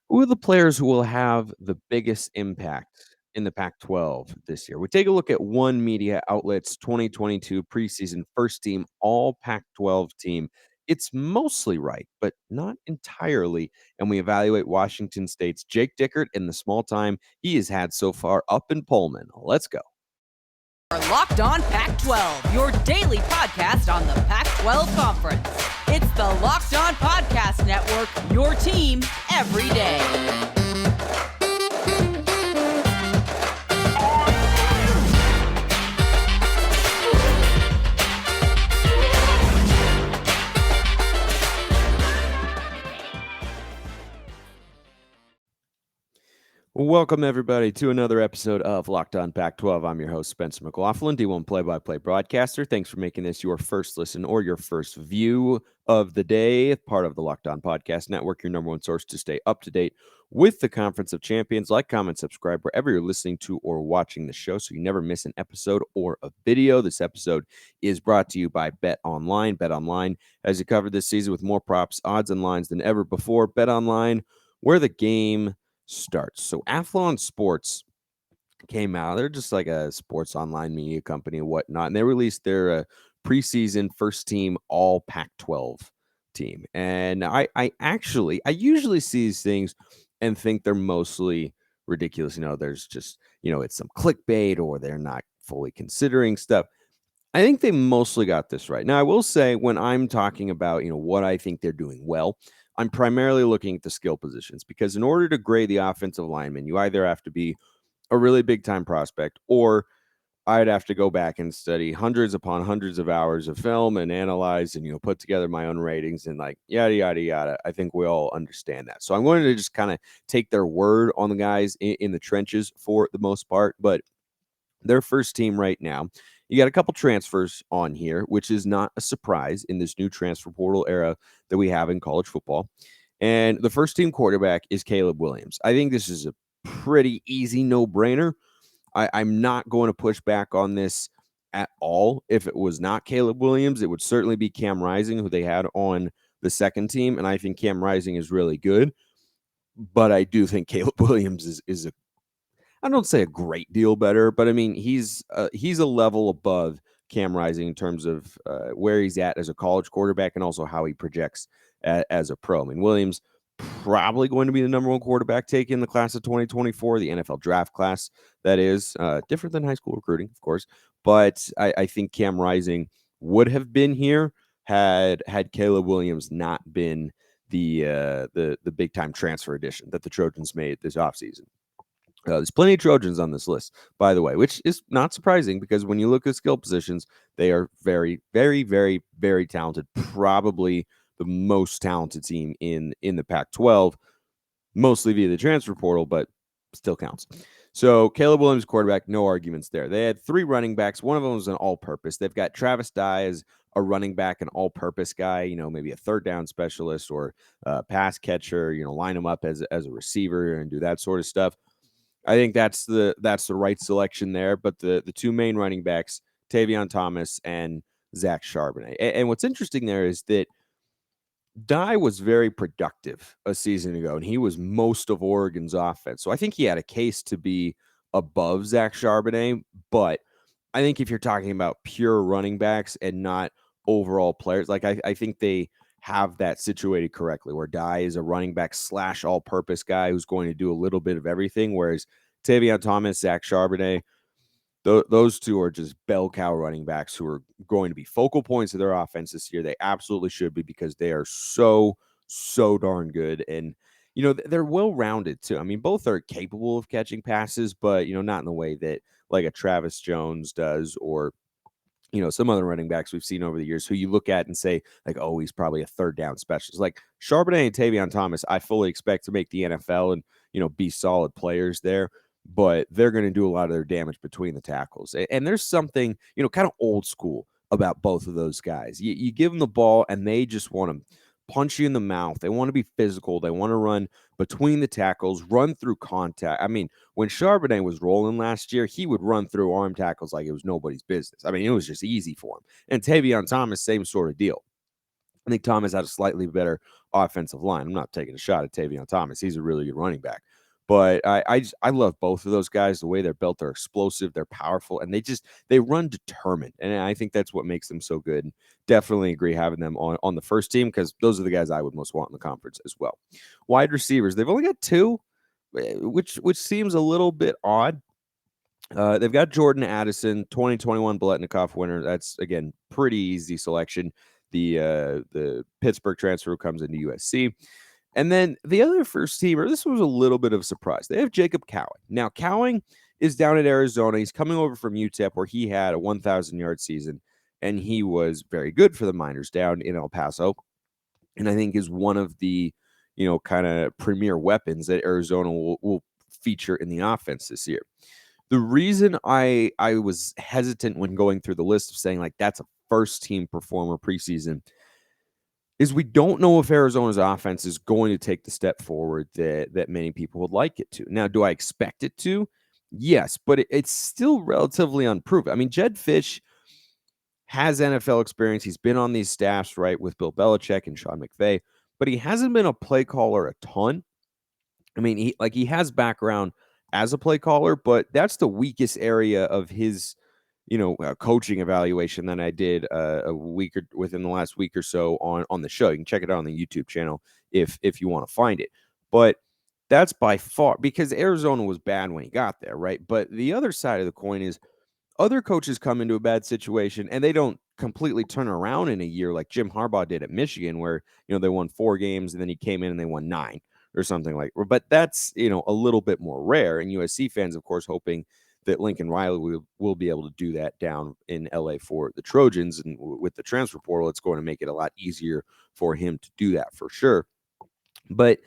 Who are the players who will have the biggest impact in the Pac-12 this year? We take a look at one media outlet's 2022 preseason first team all Pac-12 team. It's mostly right, but not entirely. And we evaluate Washington State's Jake Dickert in the small time he has had so far up in Pullman. Let's go. Are Locked On Pac-12, your daily podcast on the Pac-12 Conference. It's the Locked On Podcast Network, your team every day. Welcome, everybody, to another episode of Locked On Pac-12. I'm your host, Spencer McLaughlin, D1 play-by-play broadcaster. Thanks for making this your first listen or your first view of the day. Part of the Locked On Podcast Network, your number one source to stay up to date with the Conference of Champions. Like, comment, subscribe wherever you're listening to or watching the show so you never miss an episode or a video. This episode is brought to you by Bet Online. Bet Online has you covered this season with more props, odds, and lines than ever before. Bet Online, where the game starts. So Athlon Sports came out. They're just like a sports online media company and whatnot. And they released their preseason first team all Pac-12 team. And I usually see these things and think they're mostly ridiculous. There's just, it's some clickbait or they're not fully considering stuff. I think they mostly got this right. Now, I will say when I'm talking about, what I think they're doing well, I'm primarily looking at the skill positions because in order to grade the offensive lineman, you either have to be a really big time prospect or I'd have to go back and study hundreds upon hundreds of hours of film and analyze and, put together my own ratings and like yada, yada, yada. I think we all understand that. So I'm going to just kind of take their word on the guys in the trenches for the most part. But their first team right now, you got a couple transfers on here, which is not a surprise in this new transfer portal era that we have in college football. And the first team quarterback is Caleb Williams. I think this is a pretty easy no-brainer. I'm not going to push back on this at all. If it was not Caleb Williams, it would certainly be Cam Rising, who they had on the second team. And I think Cam Rising is really good. But I do think Caleb Williams is a I don't say a great deal better, but I mean he's a level above Cam Rising in terms of where he's at as a college quarterback and also how he projects as a pro. I mean Williams probably going to be the number one quarterback taken in the class of 2024, the NFL draft class. That is different than high school recruiting, of course, but I think Cam Rising would have been here had Caleb Williams not been the big time transfer addition that the Trojans made this offseason. There's plenty of Trojans on this list, by the way, which is not surprising because when you look at skill positions, they are very, very, very, very talented. Probably the most talented team in the Pac-12, mostly via the transfer portal, but still counts. So Caleb Williams, quarterback, no arguments there. They had three running backs. One of them was an all-purpose. They've got Travis Dye as a running back, an all-purpose guy, maybe a third down specialist or a pass catcher, line him up as a receiver and do that sort of stuff. I think that's the right selection there. But the two main running backs, Tavion Thomas and Zach Charbonnet. And what's interesting there is that Dye was very productive a season ago, and he was most of Oregon's offense. So I think he had a case to be above Zach Charbonnet. But I think if you're talking about pure running backs and not overall players, like I think they have that situated correctly, where Dye is a running back / all-purpose guy who's going to do a little bit of everything, whereas Tavion Thomas, Zach Charbonnet, those two are just bell cow running backs who are going to be focal points of their offense this year. They absolutely should be because they are so darn good. And, they're well-rounded too. I mean, both are capable of catching passes, but, not in the way that like a Travis Jones does or some other running backs we've seen over the years who you look at and say, like, oh, he's probably a third down specialist. Like Charbonnet and Tavion Thomas, I fully expect to make the NFL and, be solid players there, but they're going to do a lot of their damage between the tackles. And there's something, kind of old school about both of those guys. You give them the ball and they just want to punch you in the mouth. They want to be physical. They want to run between the tackles, run through contact. I mean, when Charbonnet was rolling last year, he would run through arm tackles like it was nobody's business. I mean, it was just easy for him. And Tavion Thomas, same sort of deal. I think Thomas had a slightly better offensive line. I'm not taking a shot at Tavion Thomas. He's a really good running back. But I love both of those guys. The way they're built, they're explosive, they're powerful, and they run determined. And I think that's what makes them so good. And definitely agree having them on the first team, because those are the guys I would most want in the conference as well. Wide receivers, they've only got 2, which seems a little bit odd. They've got Jordan Addison, 2021 Biletnikoff winner. That's, again, pretty easy selection. The Pittsburgh transfer who comes into USC. And then the other first teamer, this was a little bit of a surprise. They have Jacob Cowing. Now, Cowing is down at Arizona. He's coming over from UTEP, where he had a 1,000-yard season, and he was very good for the Miners down in El Paso. And I think is one of the, kind of premier weapons that Arizona will feature in the offense this year. The reason I was hesitant when going through the list of saying, like, that's a first-team performer preseason is we don't know if Arizona's offense is going to take the step forward that many people would like it to. Now, do I expect it to? Yes, but it's still relatively unproven. I mean, Jedd Fisch has NFL experience. He's been on these staffs, right, with Bill Belichick and Sean McVay, but he hasn't been a play caller a ton. I mean, he has background as a play caller, but that's the weakest area of his coaching evaluation that I did within the last week or so on the show. You can check it out on the YouTube channel if you want to find it. But that's by far, because Arizona was bad when he got there, right? But the other side of the coin is other coaches come into a bad situation and they don't completely turn around in a year like Jim Harbaugh did at Michigan, where they won 4 games and then he came in and they won 9 or something like. But that's a little bit more rare. And USC fans, of course, hoping that Lincoln Riley will be able to do that down in LA for the Trojans. And with the transfer portal, it's going to make it a lot easier for him to do that for sure. But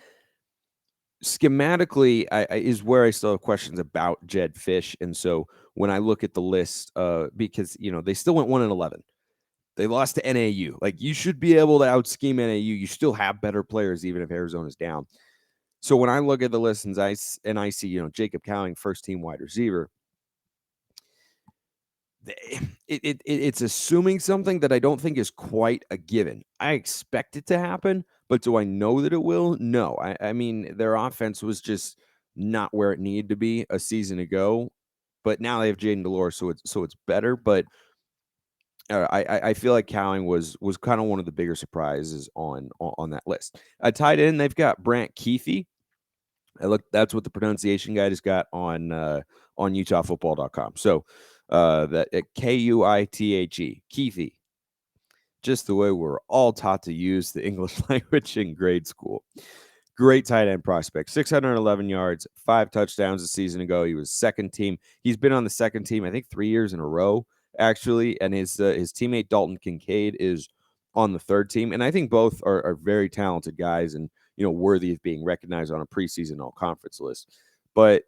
schematically is where I still have questions about Jedd Fisch. And so when I look at the list, because, they still went 1-11. They lost to NAU. Like, you should be able to out-scheme NAU. You still have better players, even if Arizona's down. So when I look at the list and I see, Jacob Cowing, first-team wide receiver, it's assuming something that I don't think is quite a given. I expect it to happen, but do I know that it will? No. I mean, their offense was just not where it needed to be a season ago, but now they have Jaden Delore, so it's better. But I feel like Cowing was kind of one of the bigger surprises on that list. Tight end, they've got Brant Kuithe. That's what the pronunciation guide has got on UtahFootball.com. So that Kuithe, Kuithe, just the way we're all taught to use the English language in grade school. Great tight end prospect, 611 yards, 5 touchdowns a season ago. He was second team. He's been on the second team, I think, 3 years in a row, actually. And his teammate Dalton Kincaid is on the third team. And I think both are very talented guys and, worthy of being recognized on a preseason all-conference list. But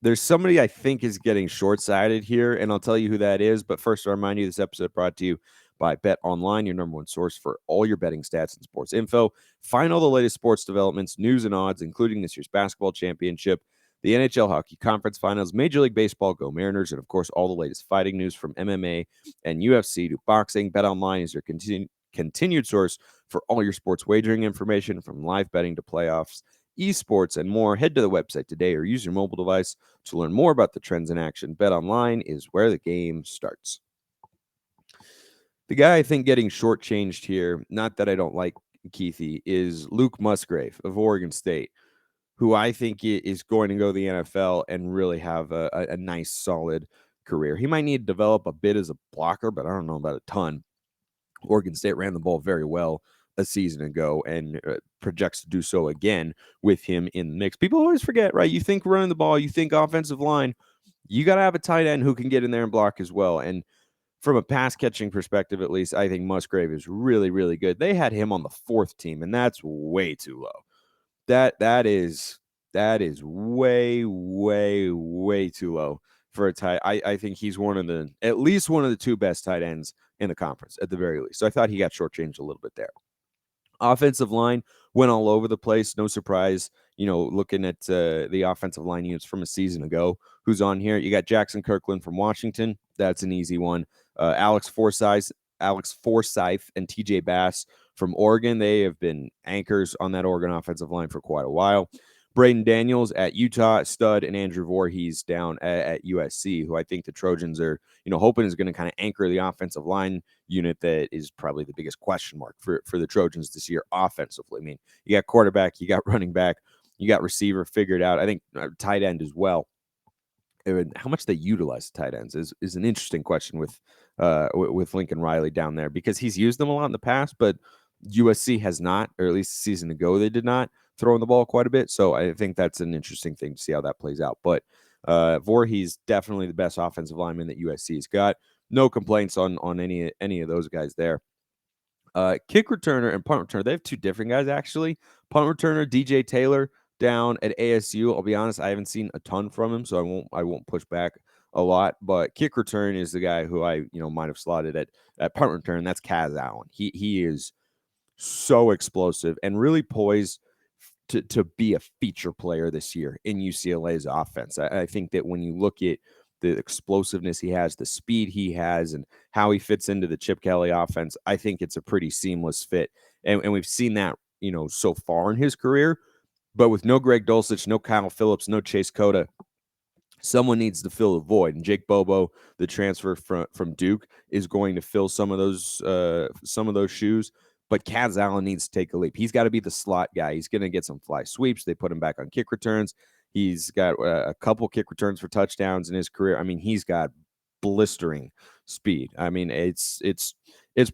there's somebody I think is getting short-sighted here, and I'll tell you who that is. But first, I remind you, this episode brought to you by Bet Online, your number one source for all your betting stats and sports info. Find all the latest sports developments, news, and odds, including this year's basketball championship, the NHL Hockey Conference Finals, Major League Baseball, Go Mariners, and, of course, all the latest fighting news from MMA and UFC to boxing. Bet Online is your continued source for all your sports wagering information, from live betting to playoffs, esports, and more. Head to the website today or use your mobile device to learn more about the trends in action. Bet Online is where the game starts. The guy I think getting shortchanged here, not that I don't like Kuithe, is Luke Musgrave of Oregon State, who I think is going to go to the NFL and really have a nice, solid career. He might need to develop a bit as a blocker, but I don't know about a ton. Oregon State ran the ball very well a season ago and projects to do so again with him in the mix. People always forget, right? You think running the ball, you think offensive line, you got to have a tight end who can get in there and block as well. And from a pass catching perspective, at least, I think Musgrave is really, really good. They had him on the 4th team, and that's way too low. That is way, way, way too low for a tight. I think he's at least one of the 2 best tight ends in the conference at the very least. So I thought he got shortchanged a little bit there. Offensive line went all over the place. No surprise, looking at the offensive line units from a season ago. Who's on here? You got Jackson Kirkland from Washington. That's an easy one. Alex Forsyth Alex Forsyth and TJ Bass from Oregon. They have been anchors on that Oregon offensive line for quite a while. Braden Daniels at Utah, stud, and Andrew Voorhees down at USC, who I think the Trojans are, hoping is going to kind of anchor the offensive line unit that is probably the biggest question mark for the Trojans this year offensively. I mean, you got quarterback, you got running back, you got receiver figured out. I think tight end as well. How much they utilize tight ends is an interesting question with Lincoln Riley down there, because he's used them a lot in the past, but USC has not, or at least a season ago they did not, throwing the ball quite a bit. So I think that's an interesting thing to see how that plays out. But Voorhees definitely the best offensive lineman that USC's got. No complaints on any of those guys there. Kick returner and punt returner, they have two different guys actually. Punt returner DJ Taylor down at ASU. I'll be honest, I haven't seen a ton from him, so I won't push back a lot. But kick return is the guy who I might have slotted at punt return. That's Kaz Allen. He is so explosive and really poised to be a feature player this year in UCLA's offense. I think that when you look at the explosiveness he has, the speed he has, and how he fits into the Chip Kelly offense, I think it's a pretty seamless fit. And we've seen that, so far in his career. But with no Greg Dulcich, no Kyle Phillips, no Chase Cota, someone needs to fill the void. And Jake Bobo, the transfer from Duke, is going to fill some of those shoes. But Kaz Allen needs to take a leap. He's got to be the slot guy. He's going to get some fly sweeps. They put him back on kick returns. He's got a couple kick returns for touchdowns in his career. I mean, he's got blistering speed. I mean, it's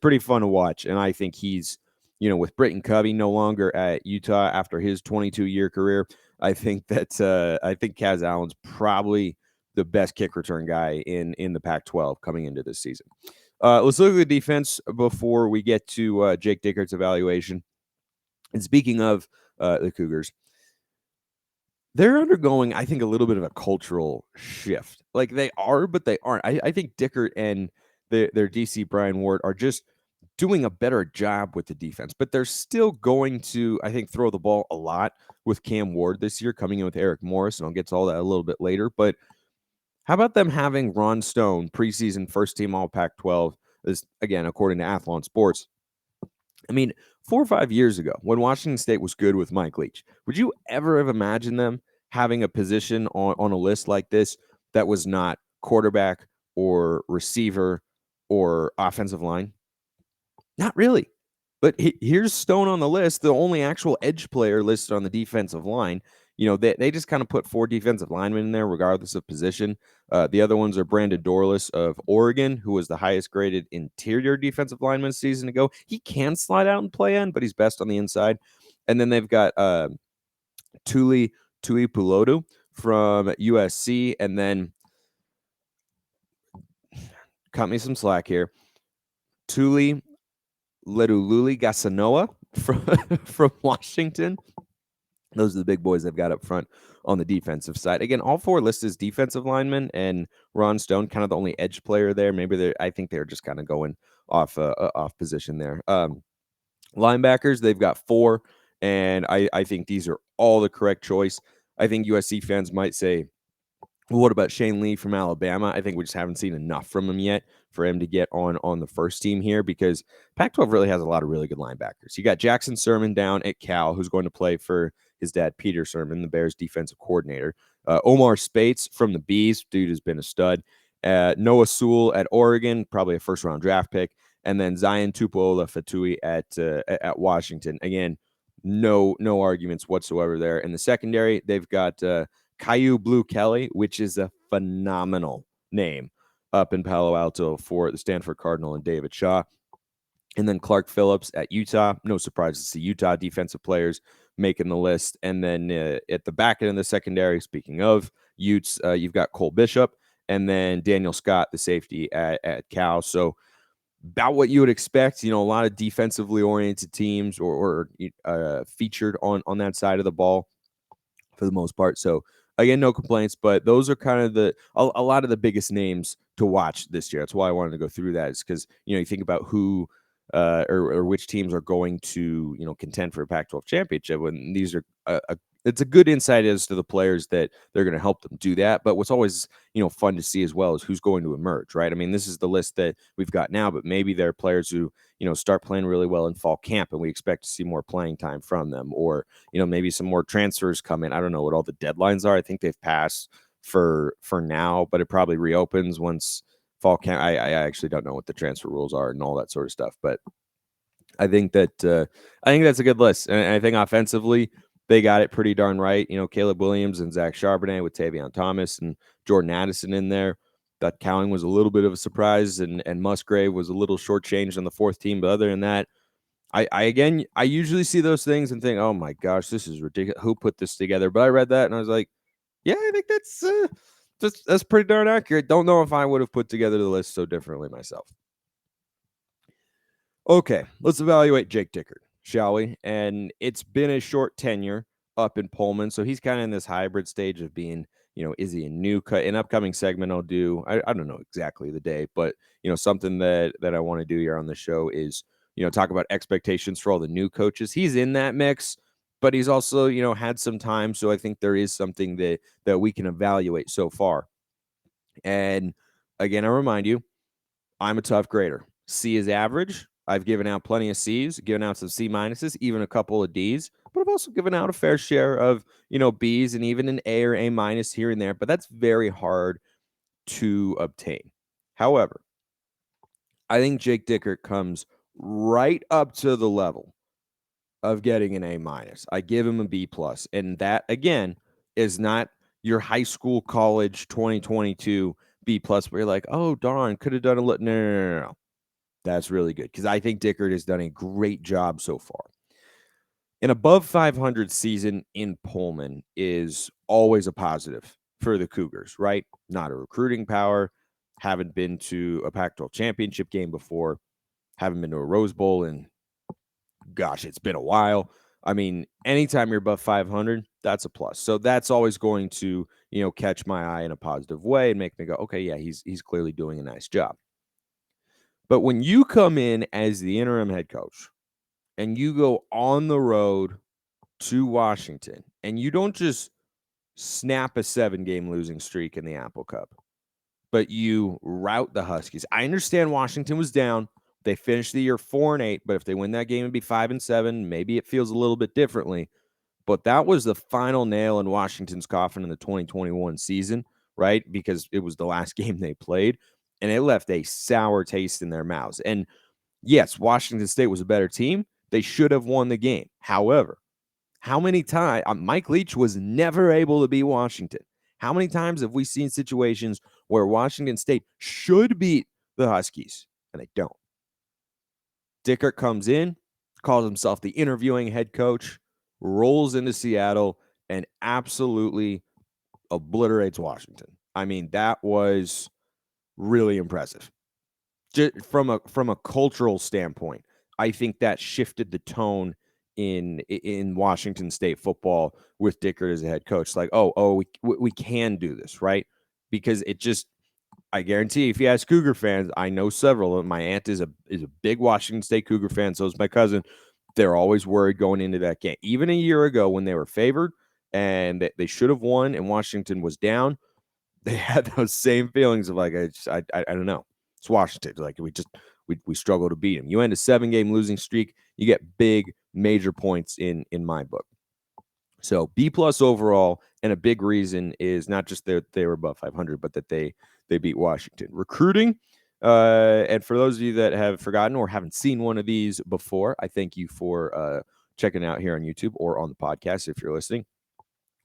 pretty fun to watch. And I think he's, with Britton Covey no longer at Utah after his 22-year career, I think Kaz Allen's probably the best kick return guy in the Pac-12 coming into this season. Let's look at the defense before we get to Jake Dickert's evaluation. And speaking of the Cougars, they're undergoing, I think, a little bit of a cultural shift. Like they are, but they aren't. I think Dickert and their DC Brian Ward are just doing a better job with the defense, but they're still going to, I think, throw the ball a lot with Cam Ward this year, coming in with Eric Morris, and I'll get to all that a little bit later. But how about them having Ron Stone, preseason first-team All-Pac-12, this, again, according to Athlon Sports? I mean, 4 or 5 years ago, when Washington State was good with Mike Leach, would you ever have imagined them having a position on a list like this that was not quarterback or receiver or offensive line? Not really. But here's Stone on the list, the only actual edge player listed on the defensive line. They just kind of put 4 defensive linemen in there, regardless of position. The other ones are Brandon Dorless of Oregon, who was the highest graded interior defensive lineman a season ago. He can slide out and play end, but he's best on the inside. And then they've got Tuli Pulotu from USC, and then cut me some slack here. Tuli Ledululi Gasanoa from Washington. Those are the big boys they've got up front on the defensive side. Again, all 4 listed as defensive linemen, and Ron Stone, kind of the only edge player there. Maybe I think they're just kind of going off position there. Linebackers, they've got 4, and I think these are all the correct choice. I think USC fans might say, well, what about Shane Lee from Alabama? I think we just haven't seen enough from him yet for him to get on the first team here, because Pac-12 really has a lot of really good linebackers. You got Jackson Sermon down at Cal, who's going to play for his dad, Peter Sermon, the Bears defensive coordinator. Omar Spates from the Bees, dude has been a stud. Noah Sewell at Oregon, probably a first-round draft pick. And then Zion Tupuola Fatui at Washington. Again, no arguments whatsoever there. In the secondary, they've got Caillou Blue Kelly, which is a phenomenal name up in Palo Alto for the Stanford Cardinal and David Shaw. And then Clark Phillips at Utah. No surprise to see Utah defensive players making the list. And then at the back end of the secondary, speaking of Utes, you've got Cole Bishop and then Daniel Scott, the safety at Cal. So about what you would expect, a lot of defensively oriented teams or featured on that side of the ball for the most part. So again, no complaints, but those are kind of a lot of the biggest names to watch this year. That's why I wanted to go through that, is because, you think about who or which teams are going to, contend for a Pac-12 championship. When these are it's a good insight as to the players that they're going to help them do that. But what's always, fun to see as well is who's going to emerge, right? I mean, this is the list that we've got now, but maybe there are players who, start playing really well in fall camp and we expect to see more playing time from them, or, maybe some more transfers come in. I don't know what all the deadlines are. I think they've passed for now, but it probably reopens once fall camp. I actually don't know what the transfer rules are and all that sort of stuff, but I think that's a good list. And I think offensively, they got it pretty darn right. Caleb Williams and Zach Charbonnet with Tavion Thomas and Jordan Addison in there. That Cowing was a little bit of a surprise, and Musgrave was a little shortchanged on the fourth team. But other than that, I usually see those things and think, oh my gosh, this is ridiculous. Who put this together? But I read that and I was like, yeah, I think that's pretty darn accurate. Don't know if I would have put together the list so differently myself. Okay, let's evaluate Jake Dickert, shall we? And it's been a short tenure up in Pullman, so he's kind of in this hybrid stage of being, is he a new cut? An upcoming segment I'll do, I don't know exactly the day, but, something that I want to do here on the show is, talk about expectations for all the new coaches. He's in that mix, but he's also, had some time, so I think there is something that we can evaluate so far. And again, I remind you, I'm a tough grader. C is average. I've given out plenty of C's, given out some C minuses, even a couple of D's, but I've also given out a fair share of, B's and even an A or A minus here and there, but that's very hard to obtain. However, I think Jake Dickert comes right up to the level of getting an A minus. I give him a B plus, and that again is not your high school, college 2022 B plus where you're like, oh darn, could have done a little. No. That's really good because I think Dickert has done a great job so far. An above 500 season in Pullman is always a positive for the Cougars, right? Not a recruiting power. Haven't been to a Pac-12 championship game before. Haven't been to a Rose Bowl in, gosh, it's been a while. I mean, anytime you're above 500, that's a plus. So that's always going to, catch my eye in a positive way and make me go, okay, yeah, he's clearly doing a nice job. But when you come in as the interim head coach and you go on the road to Washington and you don't just snap a 7-game losing streak in the Apple Cup, but you rout the Huskies. I understand Washington was down. They finished the year 4-8, but if they win that game, it'd be 5-7. Maybe it feels a little bit differently. But that was the final nail in Washington's coffin in the 2021 season, right? Because it was the last game they played. And it left a sour taste in their mouths. And yes, Washington State was a better team. They should have won the game. However, how many times Mike Leach was never able to beat Washington? How many times have we seen situations where Washington State should beat the Huskies and they don't? Dickert comes in, calls himself the interviewing head coach, rolls into Seattle, and absolutely obliterates Washington. I mean, that was really impressive. Just from a cultural standpoint, I think that shifted the tone in Washington State football with Dickert as a head coach. Like, we can do this, right? Because it just, I guarantee if you ask Cougar fans, I know several. My aunt is a big Washington State Cougar fan. So is my cousin. They're always worried going into that game. Even a year ago when they were favored and they should have won and Washington was down, they had those same feelings of like, I don't know. It's Washington. Like we struggle to beat them. You end a 7-game losing streak, you get big major points in my book. So B plus overall, and a big reason is not just that they were above 500, but that they beat Washington. Recruiting, and for those of you that have forgotten or haven't seen one of these before, I thank you for checking out here on YouTube or on the podcast if you're listening.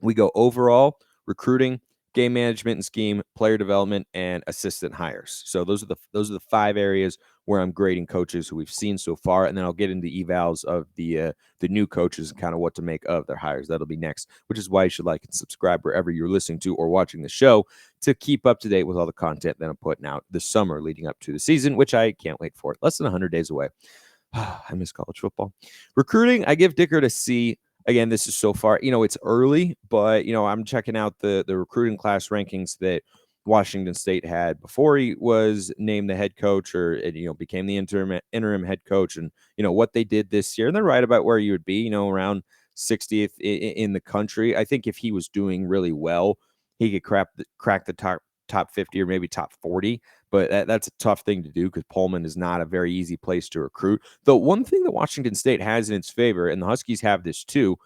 We go overall, recruiting, game management and scheme, player development, and assistant hires. So those are the 5 areas where I'm grading coaches who we've seen so far, and then I'll get into evals of the new coaches and kind of what to make of their hires. That'll be next, which is why you should like and subscribe wherever you're listening to or watching the show to keep up to date with all the content that I'm putting out this summer leading up to the season, which I can't wait for. Less than 100 days away. I miss college football. Recruiting, I give Dickert a C. Again, this is so far, it's early, but, I'm checking out the recruiting class rankings that Washington State had before he was named the head coach or, became the interim head coach, and, what they did this year. And they're right about where you would be, around 60th in the country. I think if he was doing really well, he could crack the top 50 or maybe top 40, but that's a tough thing to do because Pullman is not a very easy place to recruit. The one thing that Washington State has in its favor, and the Huskies have this too,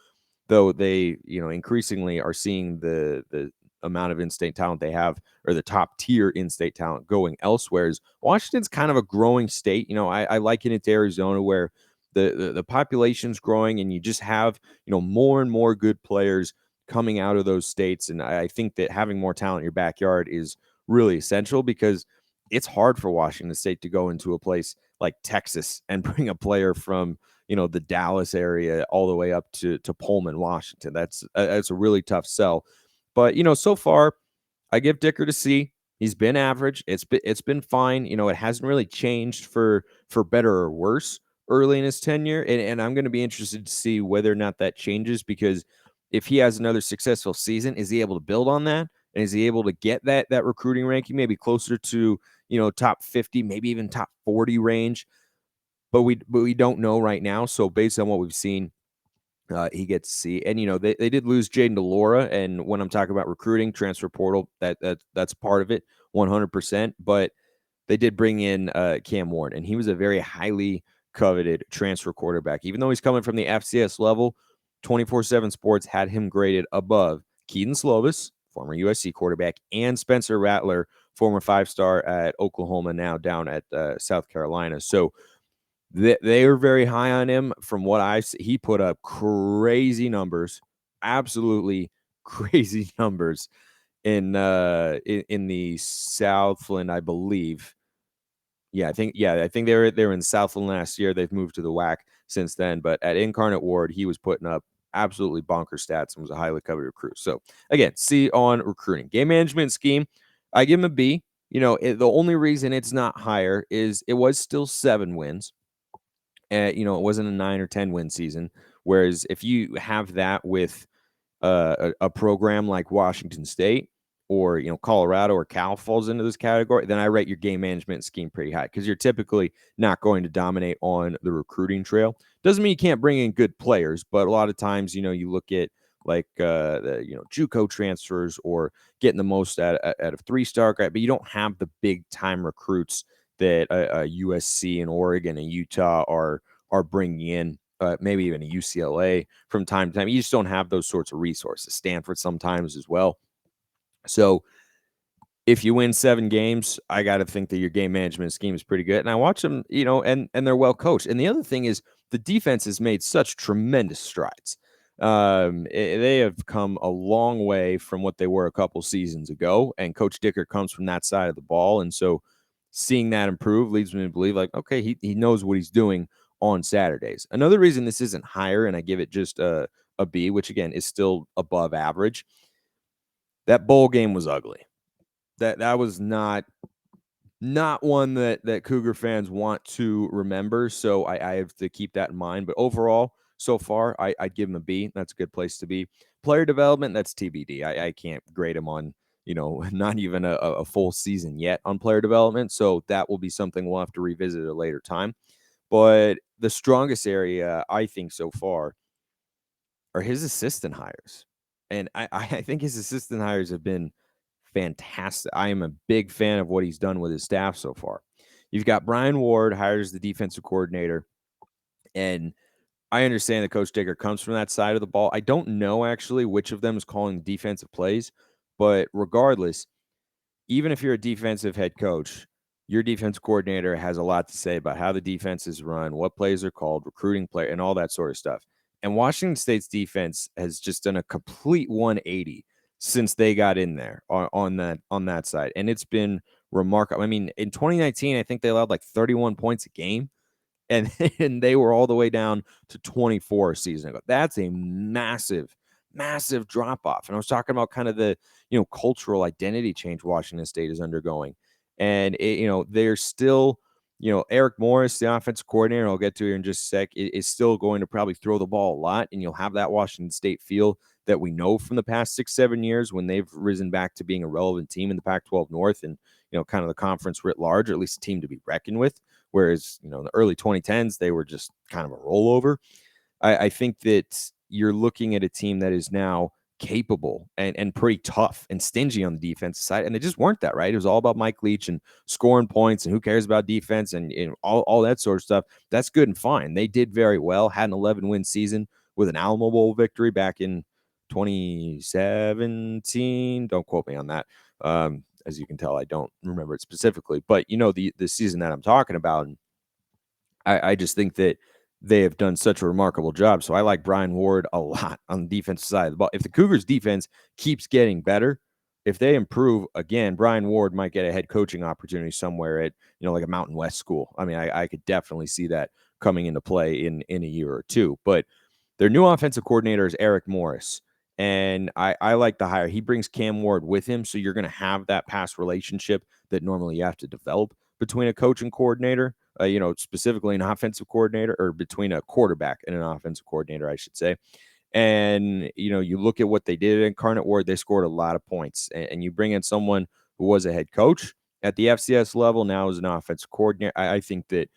though they, increasingly are seeing the amount of in-state talent they have, or the top tier in-state talent going elsewhere, is Washington's kind of a growing state. I liken it to Arizona, where the population's growing and you just have, more and more good players coming out of those states. And I think that having more talent in your backyard is really essential, because it's hard for Washington State to go into a place like Texas and bring a player from, the Dallas area all the way up to Pullman, Washington. That's a really tough sell. But, so far, I give Dickert a C. He's been average. It's been fine. It hasn't really changed for better or worse early in his tenure. And I'm going to be interested to see whether or not that changes, because if he has another successful season, is he able to build on that? And is he able to get that recruiting ranking maybe closer to, top 50, maybe even top 40 range? But we don't know right now. So based on what we've seen, he gets C. And, they did lose Jaden DeLora. And when I'm talking about recruiting, transfer portal, that's part of it, 100%. But they did bring in Cam Warren, and he was a very highly coveted transfer quarterback. Even though he's coming from the FCS level, 24/7 Sports had him graded above Keaton Slovis, former USC quarterback, and Spencer Rattler, former 5-star at Oklahoma, now down at South Carolina. So they are very high on him. From what I see, he put up crazy numbers, absolutely crazy numbers in the Southland, I believe. I think they were in Southland last year. They've moved to the WAC since then. But at Incarnate Ward, he was putting up absolutely bonker stats and was a highly coveted recruit. So again, C on recruiting. Game management scheme, I give him a B. The only reason it's not higher is it was still 7 wins. It wasn't a 9 or 10 win season. Whereas if you have that with a program like Washington State, or Colorado or Cal falls into this category, then I rate your game management scheme pretty high, because you're typically not going to dominate on the recruiting trail. Doesn't mean you can't bring in good players, but a lot of times, you look at like the JUCO transfers, or getting the most out of 3-star guy, but you don't have the big time recruits that USC and Oregon and Utah are bringing in. Maybe even a UCLA from time to time. You just don't have those sorts of resources. Stanford sometimes as well. So if you win 7 games, I got to think that your game management scheme is pretty good. And I watch them, and they're well coached. And the other thing is, the defense has made such tremendous strides. They have come a long way from what they were a couple seasons ago. And Coach Dickert comes from that side of the ball. And so seeing that improve leads me to believe, like, okay, he knows what he's doing on Saturdays. Another reason this isn't higher, and I give it just a B, which again is still above average. That bowl game was ugly. That was not one that Cougar fans want to remember. So I have to keep that in mind. But overall, so far, I'd give him a B. That's a good place to be. Player development, that's TBD. I can't grade him on, not even a full season yet on player development. So that will be something we'll have to revisit at a later time. But the strongest area, I think, so far are his assistant hires. And I think his assistant hires have been fantastic. I am a big fan of what he's done with his staff so far. You've got Brian Ward hires the defensive coordinator. And I understand that Coach Dickert comes from that side of the ball. I don't know actually which of them is calling defensive plays. But regardless, even if you're a defensive head coach, your defense coordinator has a lot to say about how the defense is run, what plays are called, recruiting player, and all that sort of stuff. And Washington State's defense has just done a complete 180 since they got in there on that side. And it's been remarkable. I mean, in 2019, I think they allowed like 31 points a game, and they were all the way down to 24 a season ago. That's a massive drop off. And I was talking about kind of the, cultural identity change Washington State is undergoing. And, they're still, Eric Morris, the offensive coordinator, I'll get to here in just a sec, is still going to probably throw the ball a lot. And you'll have that Washington State feel that we know from the past 6-7 years when they've risen back to being a relevant team in the Pac-12 North and, kind of the conference writ large, or at least a team to be reckoned with. Whereas, in the early 2010s, they were just kind of a rollover. I think that you're looking at a team that is now capable and pretty tough and stingy on the defensive side. And they just weren't that, right? It was all about Mike Leach and scoring points and who cares about defense and all that sort of stuff. That's good and fine. They did very well, had an 11-win season with an Alamo Bowl victory back in 2017. Don't quote me on that. As you can tell, I don't remember it specifically, but the season that I'm talking about. And I just think that they have done such a remarkable job. So I like Brian Ward a lot on the defensive side of the ball. If the Cougars defense keeps getting better, if they improve again, Brian Ward might get a head coaching opportunity somewhere at, like a Mountain West school. I mean, I could definitely see that coming into play in a year or two. But their new offensive coordinator is Eric Morris. And I like the hire. He brings Cam Ward with him. So you're going to have that past relationship that normally you have to develop between a coach and coordinator. Specifically an offensive coordinator, or between a quarterback and an offensive coordinator, I should say. And, you look at what they did at Incarnate Word, they scored a lot of points. And you bring in someone who was a head coach at the FCS level, now is an offensive coordinator. I think it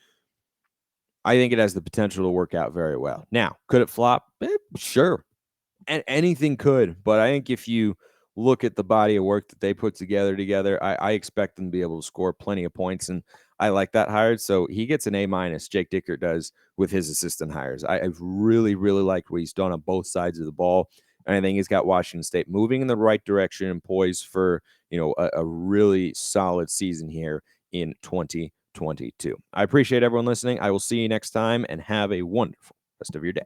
has the potential to work out very well. Now, could it flop? Sure. And anything could. But I think if you look at the body of work that they put together, I expect them to be able to score plenty of points. And I like that hire. So he gets an A-. Jake Dickert does with his assistant hires. I've really, really liked what he's done on both sides of the ball. And I think he's got Washington State moving in the right direction and poised for, a really solid season here in 2022. I appreciate everyone listening. I will see you next time and have a wonderful rest of your day.